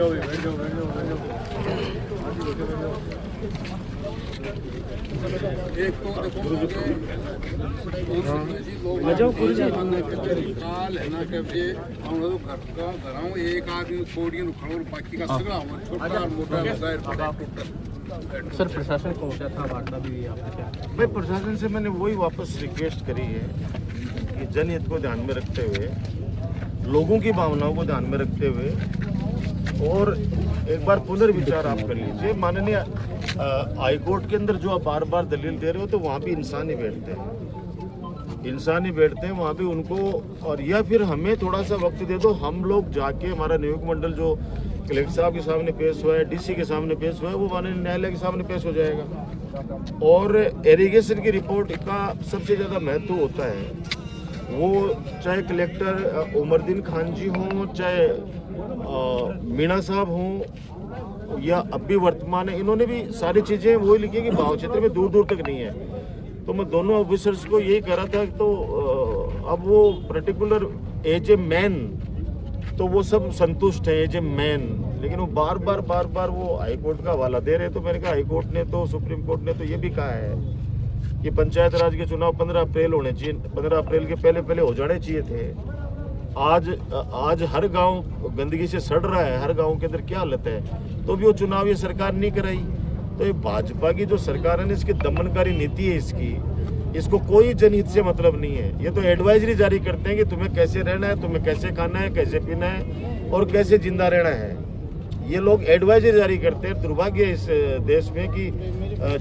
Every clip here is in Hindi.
एक तो देखो काल है ना कि हम लोग घर एक आदमी कोड़ी खड़ो बाकी का सगड़ा छोटा मोटा सर प्रशासन पहुंचा था, वार्ता भी हुई आपने क्या? भाई प्रशासन से मैंने वही वापस रिक्वेस्ट करी है कि जनहित को ध्यान में रखते हुए, लोगों की भावनाओं को ध्यान में रखते हुए और एक बार पुनर्विचार आप कर लीजिए। माननीय हाईकोर्ट के अंदर जो आप बार बार दलील दे रहे हो, तो वहाँ भी इंसान ही बैठते हैं, वहाँ भी उनको, और या फिर हमें थोड़ा सा वक्त दे दो, हम लोग जाके हमारा नियुक्त मंडल जो कलेक्टर साहब के सामने पेश हुआ है, डीसी के सामने पेश हुआ है, वो माननीय न्यायालय के सामने पेश हो जाएगा। और इरिगेशन की रिपोर्ट का सबसे ज़्यादा महत्व होता है, वो चाहे कलेक्टर उमरदीन खान जी हों, चाहे मीणा साहब हों, या अब भी वर्तमान है, इन्होंने भी सारी चीज़ें वही लिखी कि भाव क्षेत्र में दूर दूर तक नहीं है। तो मैं दोनों ऑफिसर्स को यही कह रहा था, तो अब वो पर्टिकुलर एज ए मैन तो वो सब संतुष्ट है एज ए मैन, लेकिन वो बार बार वो हाईकोर्ट का हवाला दे रहे। तो मैंने कहा हाईकोर्ट ने तो, सुप्रीम कोर्ट ने तो ये भी कहा है कि पंचायत राज के चुनाव 15 अप्रैल होने चाहिए, 15 अप्रैल के पहले हो जाने चाहिए थे। आज हर गांव गंदगी से सड़ रहा है, हर गांव के अंदर क्या हालत है, तो भी वो चुनाव ये सरकार नहीं कराई। तो ये भाजपा की जो सरकार है ना, इसकी दमनकारी नीति है, इसको कोई जनहित से मतलब नहीं है। ये तो एडवाइजरी जारी करते हैं कि तुम्हें कैसे रहना है, तुम्हें कैसे खाना है, कैसे पीना है और कैसे जिंदा रहना है। ये लोग एडवाइजरी जारी करते हैं। दुर्भाग्य है इस देश में कि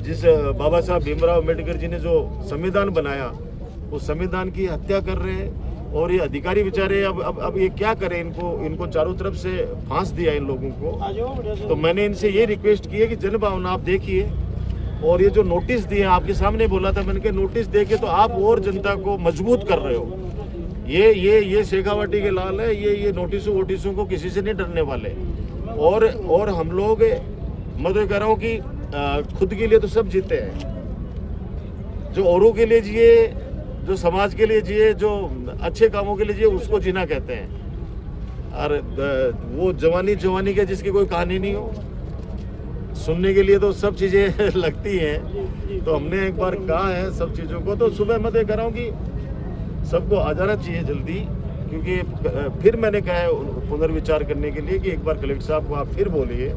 जिस बाबा साहब भीमराव अम्बेडकर जी ने जो संविधान बनाया, उस संविधान की हत्या कर रहे हैं। और ये अधिकारी बेचारे अब ये क्या करें, इनको चारों तरफ से फांस दिया इन लोगों को। तो मैंने इनसे ये रिक्वेस्ट की है कि जनभावना आप देखिए, और ये जो नोटिस दिए आपके सामने बोला था मैंने कि नोटिस देके तो आप और जनता को मजबूत कर रहे हो। ये शेखावाटी के लाल है, ये नोटिसों को किसी से नहीं डरने वाले। और हम लोग, मैं तो कह रहा हूँ कि खुद के लिए तो सब जीते हैं, जो औरों के लिए जिए, जो समाज के लिए जिए, जो अच्छे कामों के लिए जिए, उसको जीना कहते हैं। और वो जवानी के जिसकी कोई कहानी नहीं हो, सुनने के लिए तो सब चीज़ें लगती हैं। तो हमने एक बार कहा है सब चीज़ों को, तो सुबह मैं तो कह रहा हूँ कि सबको आ जाना चाहिए जल्दी, क्योंकि फिर मैंने कहा है पुनर्विचार करने के लिए कि एक बार कलेक्टर साहब को आप फिर बोलिए।